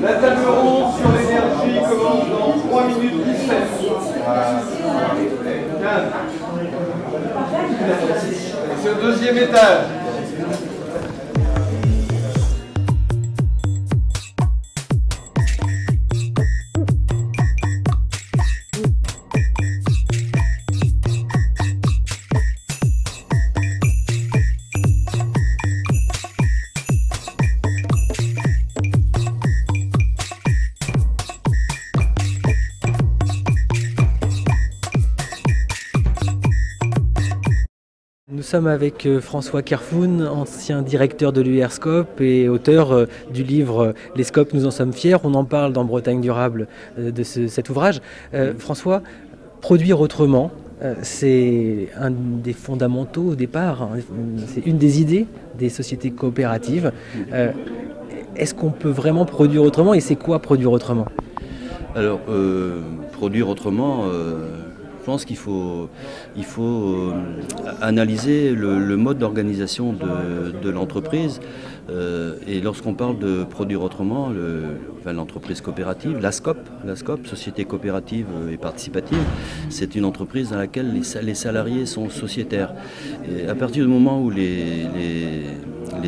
La table ronde sur l'énergie commence dans 3 minutes 17. 15. C'est au deuxième étage. Nous sommes avec François Kerfoun, ancien directeur de l'UR-Scope et auteur du livre « Les Scopes, nous en sommes fiers ». On en parle dans Bretagne durable de cet ouvrage. François, produire autrement, c'est un des fondamentaux au départ, hein, c'est une des idées des sociétés coopératives. Est-ce qu'on peut vraiment produire autrement et c'est quoi produire autrement? Alors, produire autrement... Je pense qu'il faut analyser le mode d'organisation de l'entreprise. Et lorsqu'on parle de produire autrement, l'entreprise coopérative, la SCOP, Société coopérative et participative, c'est une entreprise dans laquelle les salariés sont sociétaires. Et à partir du moment où les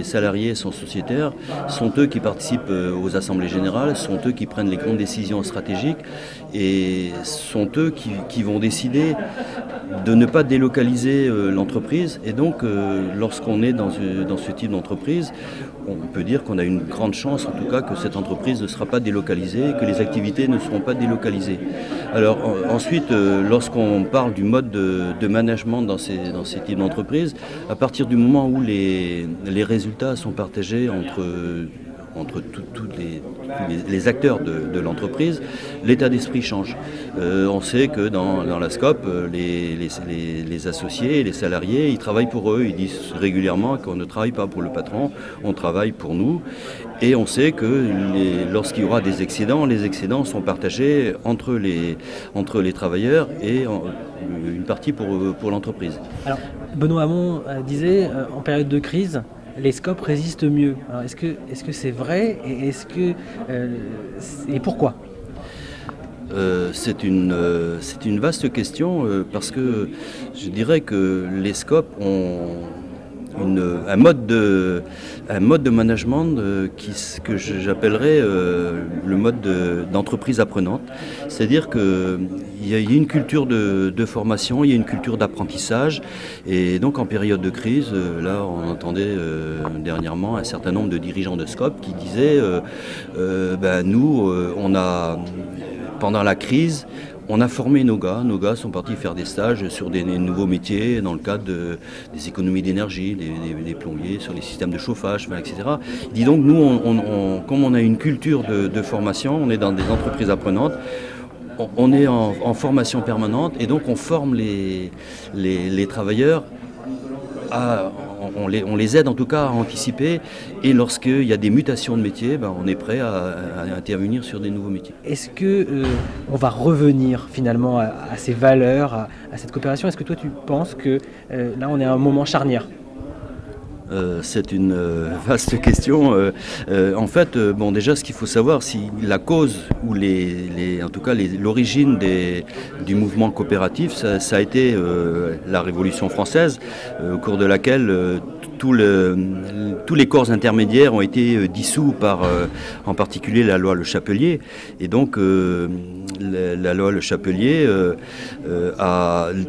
salariés sont sociétaires, sont eux qui participent aux assemblées générales, sont eux qui prennent les grandes décisions stratégiques et sont eux qui vont décider de ne pas délocaliser l'entreprise. Et donc, lorsqu'on est dans ce type d'entreprise, on peut dire qu'on a une grande chance, en tout cas, que cette entreprise ne sera pas délocalisée, que les activités ne seront pas délocalisées. Alors ensuite, lorsqu'on parle du mode de management dans ces types d'entreprises, à partir du moment où les résultats sont partagés entre tous les acteurs de l'entreprise, l'état d'esprit change. On sait que dans la SCOP, les associés et les salariés, ils travaillent pour eux. Ils disent régulièrement qu'on ne travaille pas pour le patron, on travaille pour nous. Et on sait que lorsqu'il y aura des excédents, les excédents sont partagés entre les travailleurs et une partie pour l'entreprise. Alors, Benoît Hamon disait, en période de crise, les scopes résistent mieux. Alors est-ce que c'est vrai et et pourquoi? C'est une vaste question parce que je dirais que les scopes ont un mode de management que j'appellerais le mode d'entreprise apprenante. C'est-à-dire qu'il y a une culture de formation, il y a une culture d'apprentissage. Et donc en période de crise, là on entendait dernièrement un certain nombre de dirigeants de SCOP qui disaient nous, pendant la crise, on a formé nos gars sont partis faire des stages sur des nouveaux métiers dans le cadre des économies d'énergie, des plombiers, sur les systèmes de chauffage, etc. Il dit donc, nous, comme on a une culture de formation, on est dans des entreprises apprenantes, on est en formation permanente et donc on forme les travailleurs on les aide en tout cas à anticiper et lorsqu'il y a des mutations de métiers, on est prêt à intervenir sur des nouveaux métiers. Est-ce que on va revenir finalement à ces valeurs, à cette coopération? Est-ce que toi tu penses que là on est à un moment charnière? C'est une vaste question. En fait, déjà, ce qu'il faut savoir, si la cause ou en tout cas l'origine du mouvement coopératif, ça a été la Révolution française, au cours de laquelle tous les corps intermédiaires ont été dissous par, en particulier, la loi Le Chapelier. Et donc, la loi Le Chapelier,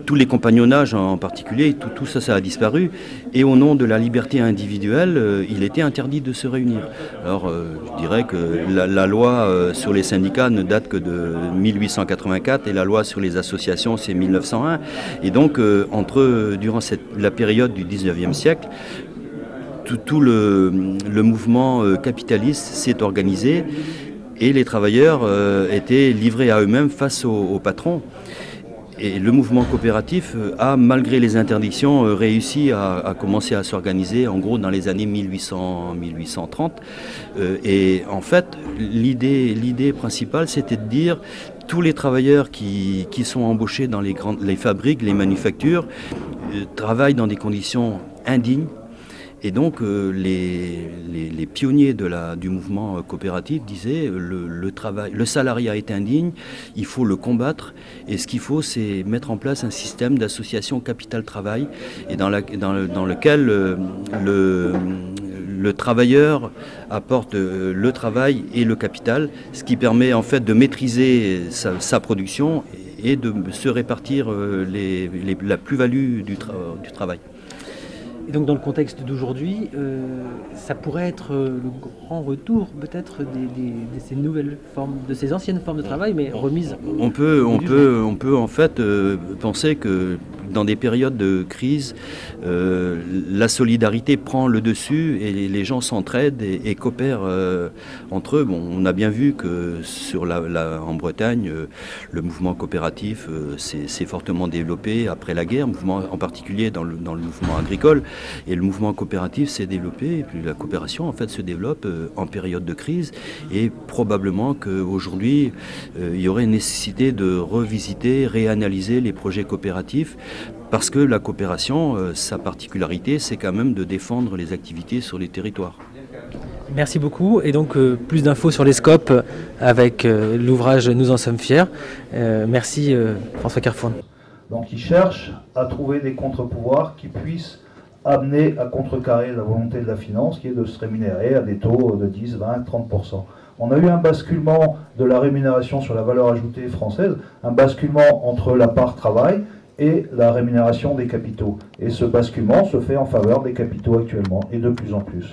tous les compagnonnages en particulier, tout ça a disparu. Et au nom de la liberté individuelle, il était interdit de se réunir. Alors, je dirais que la loi sur les syndicats ne date que de 1884 et la loi sur les associations, c'est 1901. Et donc, durant la période du 19e siècle, tout le mouvement capitaliste s'est organisé et les travailleurs étaient livrés à eux-mêmes face aux patrons. Et le mouvement coopératif a, malgré les interdictions, réussi à commencer à s'organiser, en gros, dans les années 1830. Et en fait, l'idée principale, c'était de dire tous les travailleurs qui sont embauchés dans les fabriques, les manufactures, travaillent dans des conditions indignes. Et donc les pionniers du mouvement coopératif disaient le salariat est indigne, il faut le combattre, et ce qu'il faut, c'est mettre en place un système d'association capital-travail, et dans lequel le travailleur apporte le travail et le capital, ce qui permet en fait de maîtriser sa production et de se répartir la plus-value du travail. Et donc dans le contexte d'aujourd'hui, ça pourrait être le grand retour peut-être de ces nouvelles formes, de ces anciennes formes de travail, mais remises. On peut en fait penser que dans des périodes de crise, la solidarité prend le dessus et les gens s'entraident et coopèrent entre eux. Bon, on a bien vu que en Bretagne, le mouvement coopératif s'est fortement développé après la guerre, en particulier dans le mouvement agricole. Et le mouvement coopératif s'est développé, et puis la coopération en fait se développe en période de crise. Et probablement qu'aujourd'hui, il y aurait une nécessité de revisiter, réanalyser les projets coopératifs. Parce que la coopération, sa particularité, c'est quand même de défendre les activités sur les territoires. Merci beaucoup. Et donc, plus d'infos sur les scopes avec l'ouvrage Nous en sommes fiers. Merci François Carfoun. Donc, ils cherchent à trouver des contre-pouvoirs qui puissent amener à contrecarrer la volonté de la finance, qui est de se rémunérer à des taux de 10, 20, 30%. On a eu un basculement de la rémunération sur la valeur ajoutée française, un basculement entre la part travail et la rémunération des capitaux. Et ce basculement se fait en faveur des capitaux actuellement, et de plus en plus.